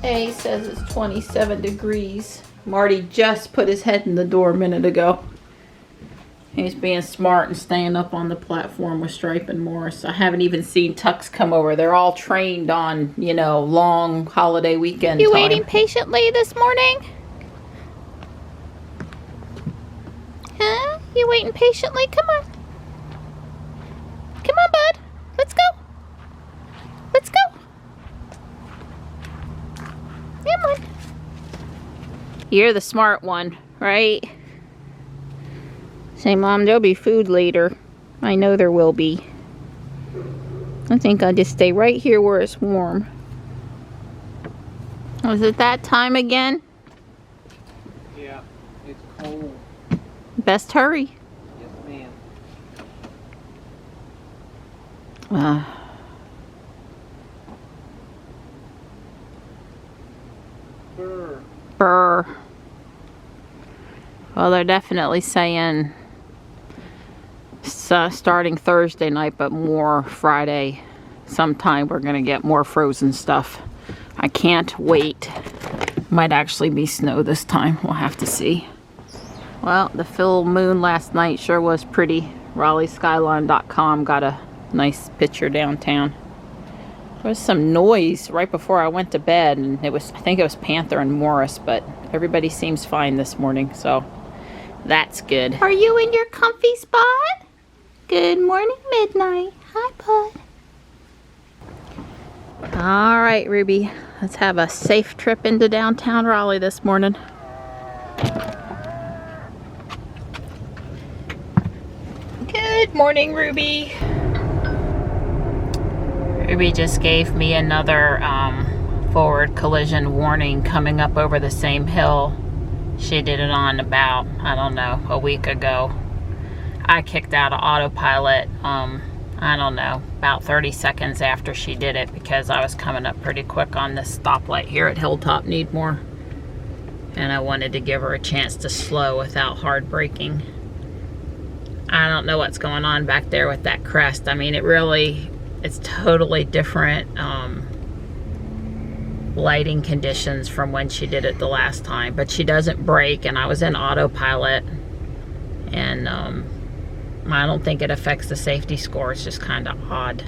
A says it's 27 degrees. Marty just put his head in the door a minute ago. He's being smart and staying up on the platform with Stripe and Morris. I haven't even seen Tux come over. They're all trained on, you know, long holiday weekend You time. waiting patiently this morning? Huh? You waiting patiently? Come on. Come on, bud. Let's go. Let's go. Come on. You're the smart one, right? Say, Mom, there'll be food later. I know there will be. I think I'll just stay right here where it's warm. Was it that time again? Yeah, it's cold. Best hurry. Yes, ma'am. Brr. Brr. Well, they're definitely saying starting Thursday night, but more Friday sometime we're gonna get more frozen stuff. I can't wait. Might actually be snow this time. We'll have to see. Well, the full moon last night sure was pretty. RaleighSkyline.com got a nice picture downtown. There was some noise right before I went to bed, and I think it was Panther and Morris, but everybody seems fine this morning, so that's good. Are you in your comfy spot? Good morning, Midnight. Hi, bud. All right, Ruby, let's have a safe trip into downtown Raleigh this morning. Good morning, Ruby. Ruby just gave me another forward collision warning coming up over the same hill. She did it on about, I don't know, a week ago. I kicked out of autopilot, I don't know, about 30 seconds after she did it because I was coming up pretty quick on this stoplight here at Hilltop Needmore. And I wanted to give her a chance to slow without hard braking. I don't know what's going on back there with that crest. I mean, it's totally different lighting conditions from when she did it the last time. But she doesn't brake, and I was in autopilot. And I don't think it affects the safety score. It's just kind of odd.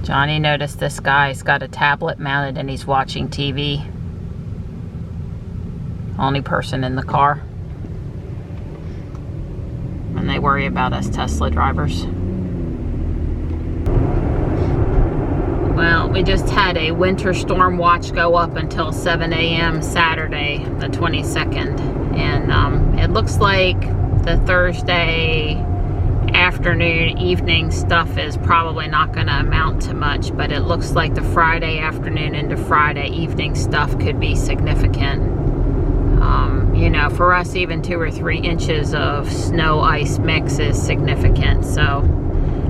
Johnny noticed this guy's got a tablet mounted and he's watching TV. Only person in the car. And they worry about us Tesla drivers. Well, we just had a winter storm watch go up until 7 a.m. Saturday, the 22nd. And it looks like the Thursday afternoon, evening stuff is probably not going to amount to much. But it looks like the Friday afternoon into Friday evening stuff could be significant. You know, for us, even 2 or 3 inches of snow ice mix is significant. So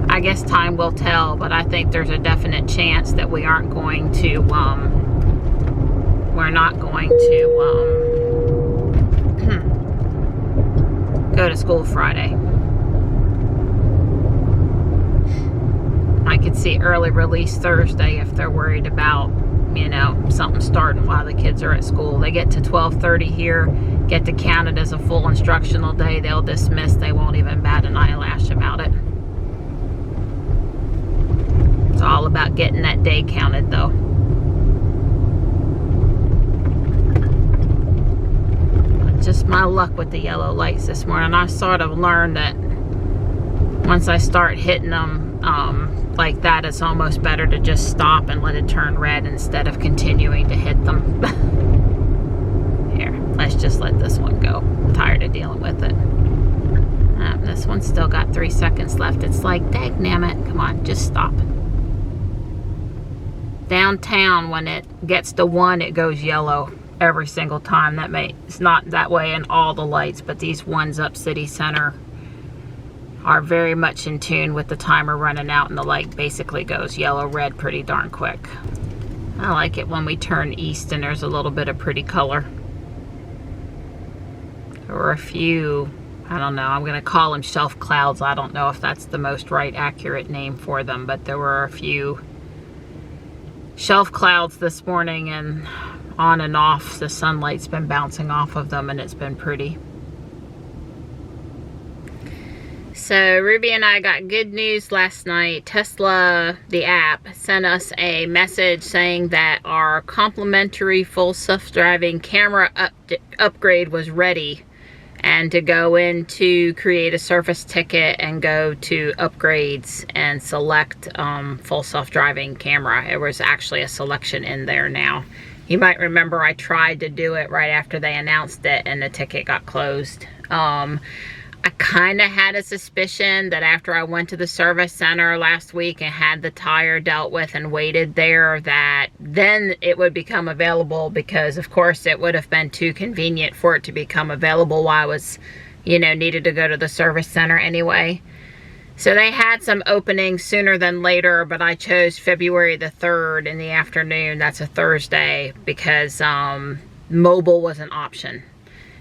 I guess time will tell, but I think there's a definite chance that we aren't going to, we're not going to go to school Friday. I could see early release Thursday if they're worried about, you know, something starting while the kids are at school. They get to 12:30 here, get to count it as a full instructional day, they'll dismiss, they won't even bat an eyelash about it. It's all about getting that day counted though. Just my luck with the yellow lights this morning. I sort of learned that once I start hitting them like that, it's almost better to just stop and let it turn red instead of continuing to hit them. Here, let's just let this one go. I'm tired of dealing with it. This one's still got 3 seconds left. It's like, dagnammit, come on, just stop. Downtown, when it gets to 1, it goes yellow every single time. It's not that way in all the lights, but these ones up city center are very much in tune with the timer running out, and the light basically goes yellow red pretty darn quick. I like it when we turn east and there's a little bit of pretty color. There were a few, I don't know, I'm gonna call them shelf clouds. I don't know if that's the most accurate name for them, but there were a few shelf clouds this morning, and on and off the sunlight's been bouncing off of them, and it's been pretty. So Ruby and I got good news last night. Tesla, the app, sent us a message saying that our complimentary full self-driving camera upgrade was ready, and to go in to create a service ticket and go to upgrades and select full self-driving camera. It was actually a selection in there now. You might remember I tried to do it right after they announced it and the ticket got closed. I kind of had a suspicion that after I went to the service center last week and had the tire dealt with and waited there, that then it would become available, because of course it would have been too convenient for it to become available while I was, you know, needed to go to the service center anyway. So they had some openings sooner than later, but I chose February the 3rd in the afternoon. That's a Thursday, because mobile was an option.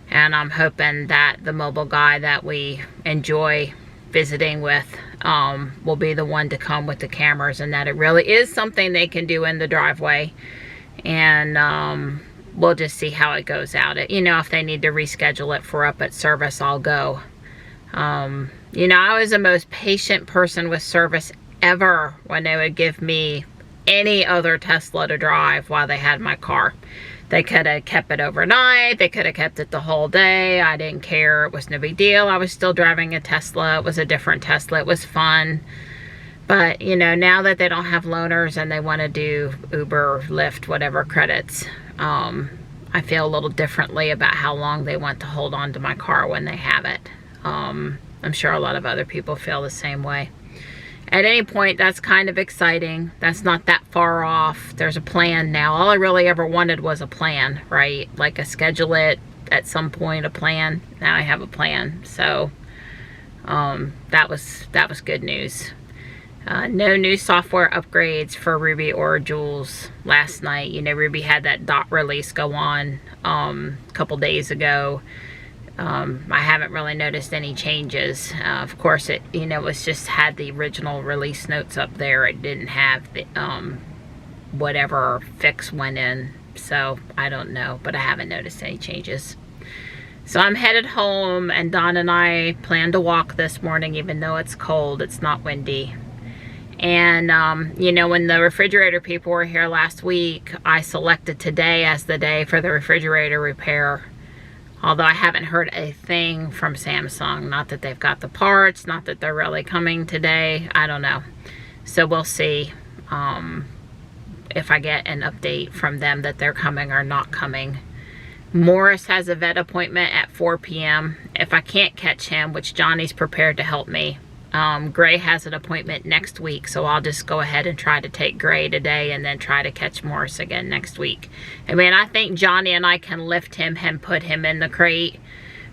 And I'm hoping that the mobile guy that we enjoy visiting with will be the one to come with the cameras, and that it really is something they can do in the driveway. And we'll just see how it goes out. You know, if they need to reschedule it for up at service, I'll go. You know, I was the most patient person with service ever when they would give me any other Tesla to drive while they had my car. They could have kept it overnight. They could have kept it the whole day. I didn't care. It was no big deal. I was still driving a Tesla. It was a different Tesla. It was fun. But, you know, now that they don't have loaners and they want to do Uber, Lyft, whatever credits, I feel a little differently about how long they want to hold on to my car when they have it. I'm sure a lot of other people feel the same way. At any point, that's kind of exciting. That's not that far off. There's a plan now. All I really ever wanted was a plan, right? Like a schedule it at some point, a plan. Now I have a plan. So that was good news. No new software upgrades for Ruby or Jules last night. You know, Ruby had that dot release go on a couple days ago. I haven't really noticed any changes. Of course, it, you know, it's just had the original release notes up there. It didn't have the whatever fix went in, so I don't know, but I haven't noticed any changes. So I'm headed home, and Don and I plan to walk this morning, even though it's cold. It's not windy. And you know, when the refrigerator people were here last week, I selected today as the day for the refrigerator repair. Although I haven't heard a thing from Samsung. Not that they've got the parts, not that they're really coming today. I don't know. So we'll see if I get an update from them that they're coming or not coming. Morris has a vet appointment at 4 p.m. If I can't catch him, which Johnny's prepared to help me, Gray has an appointment next week, so I'll just go ahead and try to take Gray today and then try to catch Morris again next week. I mean, I think Johnny and I can lift him and put him in the crate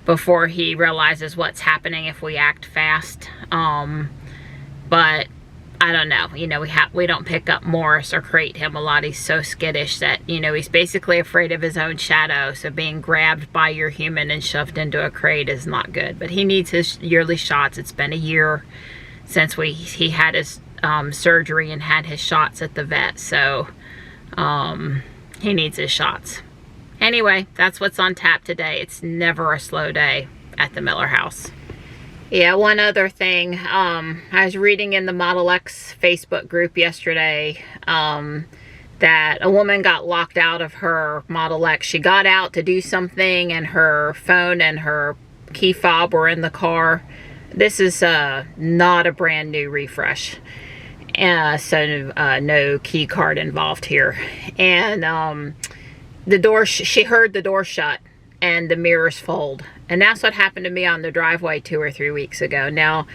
before he realizes what's happening if we act fast. But I don't know. You know, we don't pick up Morris or crate him a lot. He's so skittish that, you know, he's basically afraid of his own shadow. So being grabbed by your human and shoved into a crate is not good. But he needs his yearly shots. It's been a year since he had his surgery and had his shots at the vet. So he needs his shots. Anyway, that's what's on tap today. It's never a slow day at the Miller house. Yeah, one other thing. I was reading in the Model X Facebook group yesterday that a woman got locked out of her Model X. She got out to do something and her phone and her key fob were in the car. This is not a brand new refresh. So no key card involved here. And the door, she heard the door shut and the mirrors fold. And that's what happened to me on the driveway 2 or 3 weeks ago. Now,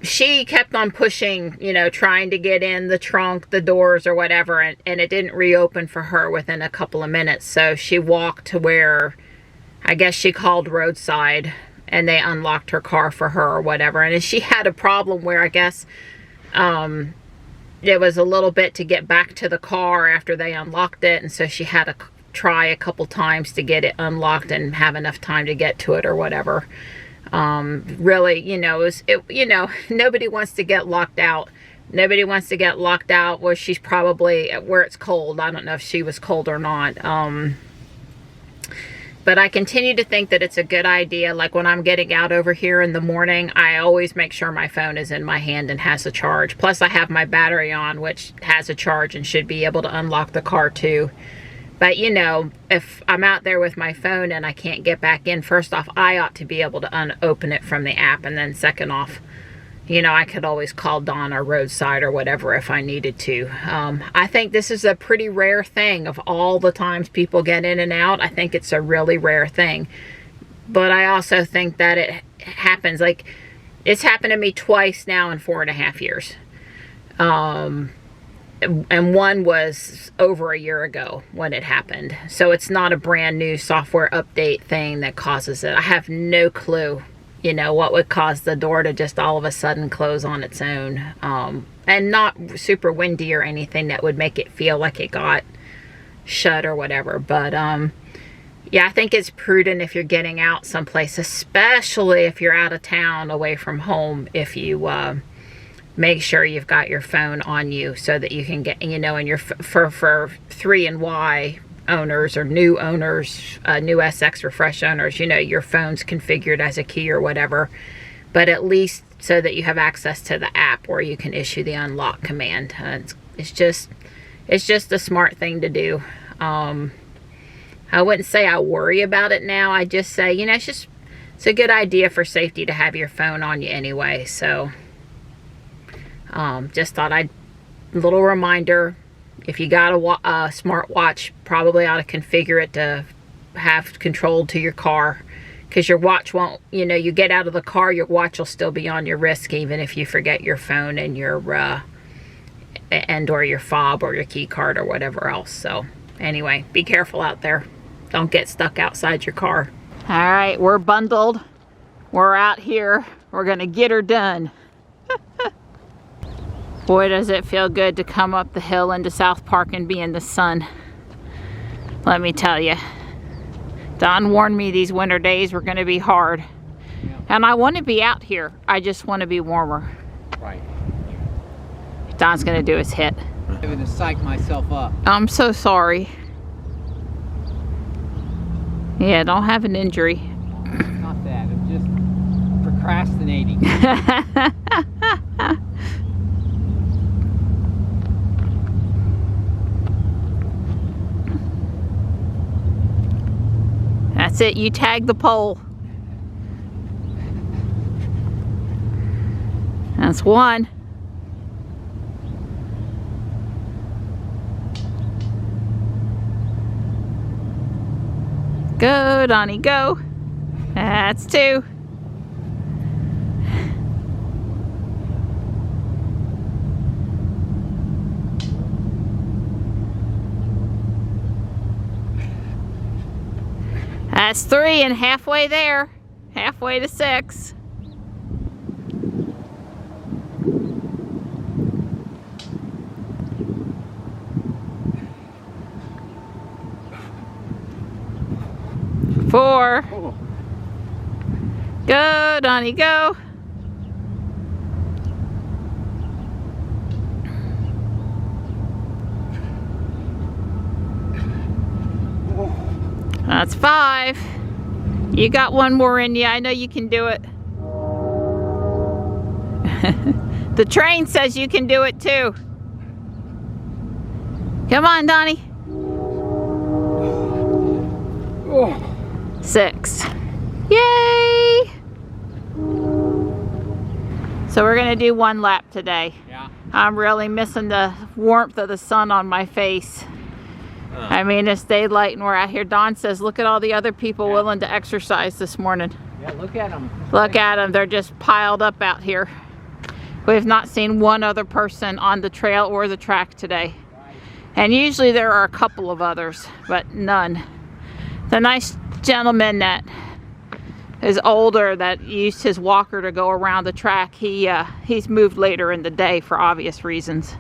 she kept on pushing, you know, trying to get in the trunk, the doors or whatever, and it didn't reopen for her within a couple of minutes. So she walked to where, I guess she called roadside, and they unlocked her car for her or whatever. And she had a problem where, I guess, it was a little bit to get back to the car after they unlocked it, and so she had to try a couple times to get it unlocked and have enough time to get to it or whatever. Really, you know, you know, nobody wants to get locked out. Nobody wants to get locked out where she's probably where it's cold. I don't know if she was cold or not. But I continue to think that it's a good idea. Like when I'm getting out over here in the morning, I always make sure my phone is in my hand and has a charge. Plus I have my battery on, which has a charge and should be able to unlock the car too. But you know, if I'm out there with my phone and I can't get back in, first off, I ought to be able to open it from the app. And then second off, you know, I could always call Dawn or roadside or whatever if I needed to. I think this is a pretty rare thing. Of all the times people get in and out, I think it's a really rare thing. But I also think that it happens, like, it's happened to me twice now in 4.5 years. And one was over a year ago when it happened. So it's not a brand new software update thing that causes it. I have no clue, you know, what would cause the door to just all of a sudden close on its own. And not super windy or anything that would make it feel like it got shut or whatever. But yeah, I think it's prudent if you're getting out someplace, especially if you're out of town away from home, if you make sure you've got your phone on you so that you can get, you know, and for 3 and Y owners or new owners, new SX Refresh owners, you know, your phone's configured as a key or whatever, but at least so that you have access to the app where you can issue the unlock command. It's just a smart thing to do. I wouldn't say I worry about it now. I just say, you know, it's a good idea for safety to have your phone on you anyway. So just thought a little reminder. If you got a smart watch, probably ought to configure it to have control to your car, because your watch won't, you know, you get out of the car, your watch will still be on your wrist even if you forget your phone and your or your fob or your key card or whatever else. So anyway, be careful out there. Don't get stuck outside your car. All right, we're bundled. We're out here. We're gonna get her done. Boy, does it feel good to come up the hill into South Park and be in the sun. Let me tell you. Don warned me these winter days were going to be hard. Yeah. And I want to be out here. I just want to be warmer. Right. Don's going to do his hit. I'm going to psych myself up. I'm so sorry. Yeah, don't have an injury. Not that. I'm just procrastinating. That's it, you tag the pole. That's one. Go, Donnie, go. That's 2. That's 3 and halfway there. Halfway to 6. Four. Oh. Go, Donnie, go. That's 5. You got one more in you. I know you can do it. The train says you can do it too. Come on, Donnie. 6. Yay! So we're gonna do one lap today. Yeah. I'm really missing the warmth of the sun on my face. I mean, it's daylight and we're out here. Don says, look at all the other people willing to exercise this morning. Yeah, look at them. Look at them, they're just piled up out here. We've not seen one other person on the trail or the track today. And usually there are a couple of others, but none. The nice gentleman that is older that used his walker to go around the track, he's moved later in the day for obvious reasons.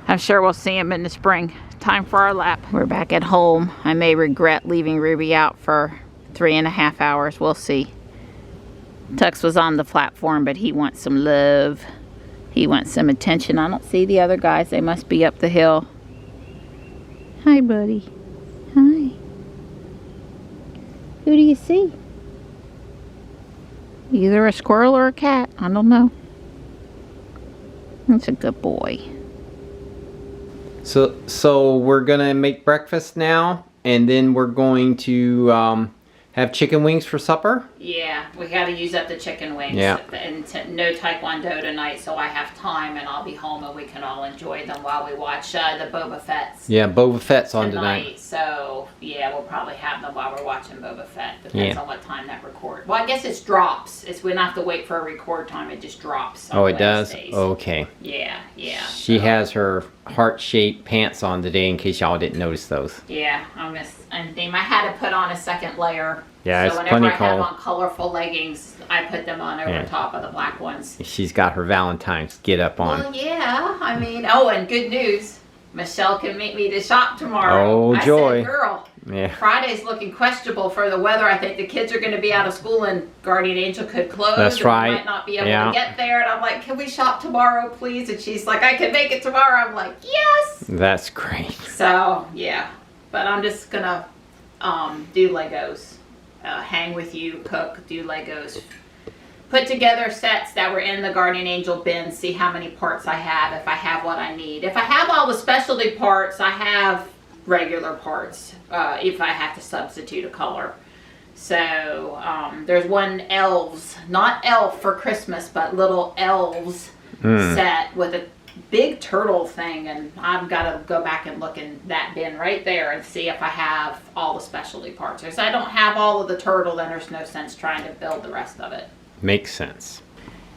I'm sure we'll see him in the spring. Time for our lap. We're back at home. I may regret leaving Ruby out for 3.5 hours. We'll see. Tux was on the platform, but he wants some love. He wants some attention. I don't see the other guys. They must be up the hill. Hi, buddy. Hi. Who do you see? Either a squirrel or a cat. I don't know. That's a good boy. So we're gonna make breakfast now, and then we're going to have chicken wings for supper. Yeah, we got to use up the chicken wings. Yeah. And no taekwondo tonight, so I have time, and I'll be home, and we can all enjoy them while we watch the Boba Fett's. Yeah, Boba Fett's on tonight. So yeah, we'll probably have them while we're watching Boba Fett. Depends on what time that record. Well, I guess it drops. We don't have to wait for a record time. It just drops. Oh, it does? Wednesdays. Okay. Yeah. She has her heart-shaped pants on today, in case y'all didn't notice those. Yeah, I miss anything. I had to put on a second layer. Yeah, so it's plenty whenever I have cold. on colorful leggings, I put them on over top of the black ones. She's got her Valentine's get up on. Well, yeah, I mean, oh, and good news. Michelle can meet me to shop tomorrow. Oh, joy. I said, girl, Yeah. Friday's looking questionable for the weather. I think the kids are going to be out of school and Guardian Angel could close. That's and right. We might not be able Yeah. to get there. And I'm like, can we shop tomorrow, please? And she's like, I can make it tomorrow. I'm like, yes. That's great. So, yeah. But I'm just going to do Legos. Hang with you, cook, do Legos. Put together sets that were in the Guardian Angel bin, see how many parts I have, if I have what I need. If I have all the specialty parts, I have regular parts, if I have to substitute a color. So, there's one elves, not elf for Christmas, but little elves set with a big turtle thing, and I've got to go back and look in that bin right there and see if I have all the specialty parts. If I don't have all of the turtle, then there's no sense trying to build the rest of it. Makes sense.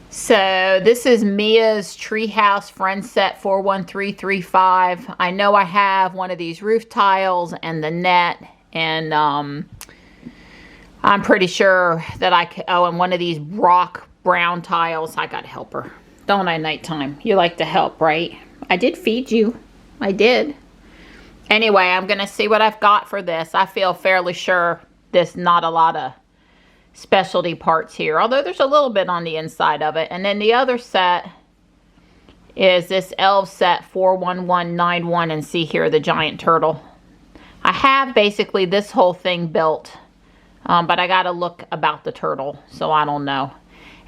So this is Mia's Treehouse Friend Set 41335. I know I have one of these roof tiles and the net, and I'm pretty sure that and one of these rock brown tiles. I got to help her. Don't I, nighttime? You like to help, right? I did feed you. I did. Anyway, I'm going to see what I've got for this. I feel fairly sure there's not a lot of specialty parts here, although there's a little bit on the inside of it. And then the other set is this Elf Set 41191, and see here the giant turtle. I have basically this whole thing built, but I got to look about the turtle, so I don't know.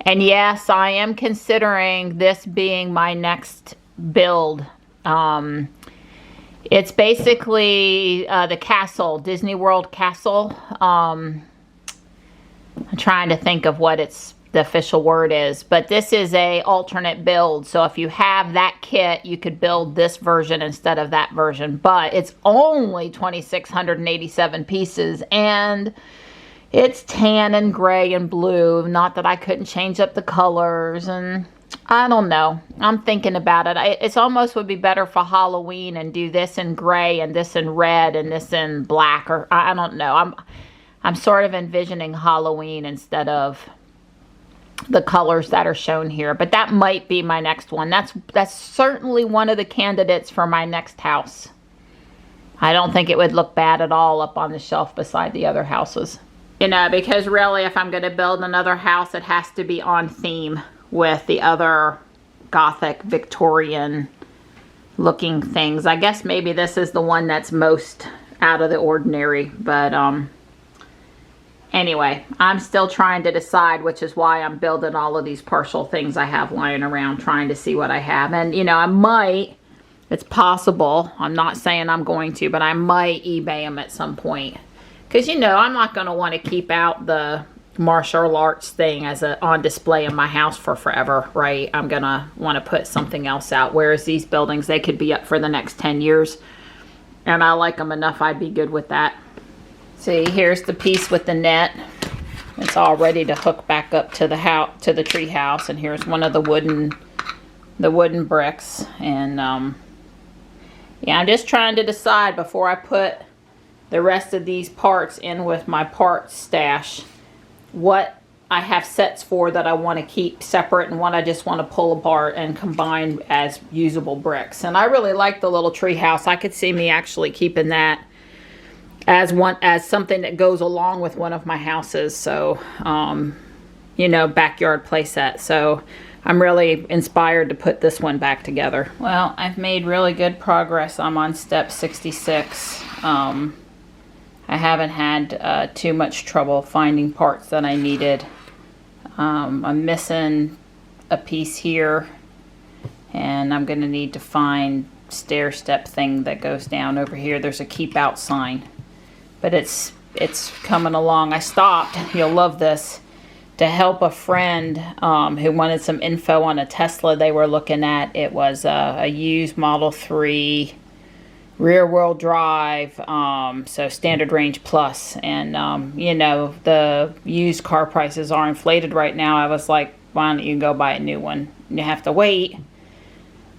And yes, I am considering this being my next build. It's basically the castle, Disney World castle. I'm trying to think of what the official word is, but this is a alternate build. So if you have that kit, you could build this version instead of that version. But it's only 2,687 pieces, and it's tan and gray and blue. Not that I couldn't change up the colors, and I don't know. I'm thinking about it. It's almost would be better for Halloween and do this in gray and this in red and this in black, or I don't know. I'm sort of envisioning Halloween instead of the colors that are shown here, but that might be my next one. That's certainly one of the candidates for my next house. I don't think it would look bad at all up on the shelf beside the other houses. You know, because really, if I'm going to build another house, it has to be on theme with the other Gothic Victorian looking things. I guess maybe this is the one that's most out of the ordinary, but anyway, I'm still trying to decide, which is why I'm building all of these partial things I have lying around, trying to see what I have. And, you know, I might, it's possible, I'm not saying I'm going to, but I might eBay them at some point. Because, you know, I'm not going to want to keep out the martial arts thing as on display in my house for forever, right? I'm gonna want to put something else out. Whereas these buildings, they could be up for the next 10 years. And I like them enough, I'd be good with that. See, here's the piece with the net. It's all ready to hook back up to the house, to the tree house. And here's one of the wooden bricks. And yeah, I'm just trying to decide before I put the rest of these parts in with my parts stash, what I have sets for that I want to keep separate and what I just want to pull apart and combine as usable bricks. And I really like the little tree house. I could see me actually keeping that as something that goes along with one of my houses. So, you know, backyard playset. So I'm really inspired to put this one back together. Well, I've made really good progress. I'm on step 66. I haven't had too much trouble finding parts that I needed. I'm missing a piece here, and I'm gonna need to find stair step thing that goes down over here. There's a keep out sign, but it's coming along. I stopped, you'll love this, to help a friend who wanted some info on a Tesla they were looking at. It was a used Model 3 rear wheel drive, so standard range plus. And you know, the used car prices are inflated right now. I was like, why don't you go buy a new one? You have to wait.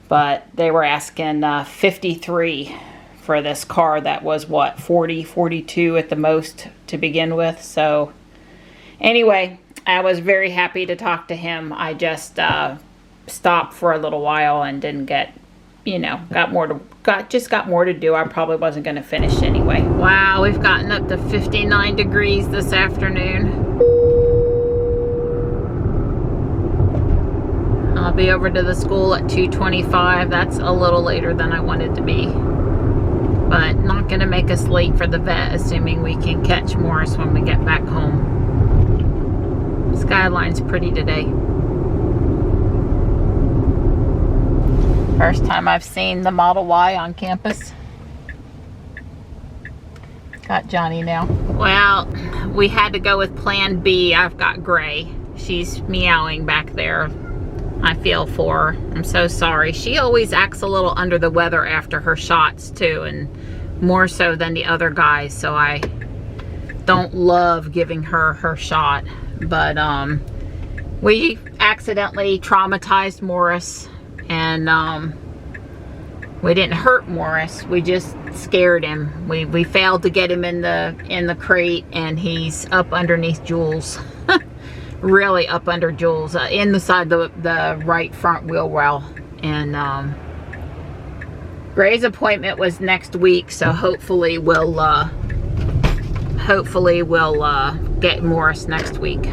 But they were asking $53 for this car that was what, $42 at the most to begin with. So anyway, I was very happy to talk to him. I just stopped for a little while and didn't get, you know, got more to do. I probably wasn't going to finish anyway. Wow, we've gotten up to 59 degrees this afternoon. I'll be over to the school at 2:25. That's a little later than I wanted to be, but not going to make us late for the vet, assuming we can catch Morris when we get back home. Skyline's pretty today. First time I've seen the Model Y on campus. Got Johnny now. Well, we had to go with plan B. I've got Gray. She's meowing back there. I feel for her. I'm so sorry. She always acts a little under the weather after her shots too, and more so than the other guys, so I don't love giving her her shot. But we accidentally traumatized Morris, and we didn't hurt Morris, we just scared him. We failed to get him in the crate, and he's up underneath Jules. Really up under Jules, in the side of the right front wheel well. And Gray's appointment was next week, so hopefully we'll get Morris next week.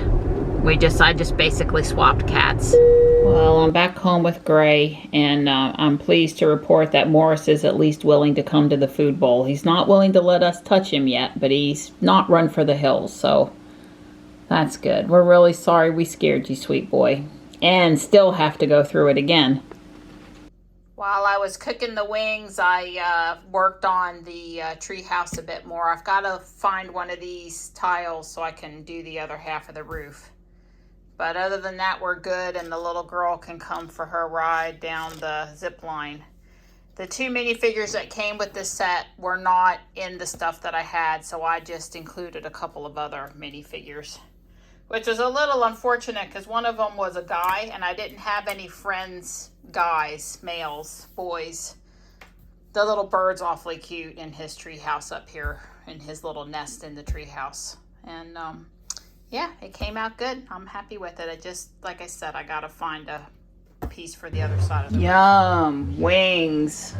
I just basically swapped cats. Well, I'm back home with Gray, and I'm pleased to report that Morris is at least willing to come to the food bowl. He's not willing to let us touch him yet, but he's not run for the hills, so that's good. We're really sorry we scared you, sweet boy, and still have to go through it again. While I was cooking the wings, I worked on the tree house a bit more. I've got to find one of these tiles so I can do the other half of the roof. But other than that, we're good, and the little girl can come for her ride down the zip line. The two minifigures that came with this set were not in the stuff that I had, so I just included a couple of other minifigures, which was a little unfortunate because one of them was a guy, and I didn't have any friends, guys, males, boys. The little bird's awfully cute in his tree house up here, in his little nest in the tree house. And yeah, it came out good. I'm happy with it. I just, like I said, I gotta find a piece for the other side of the Yum, wings.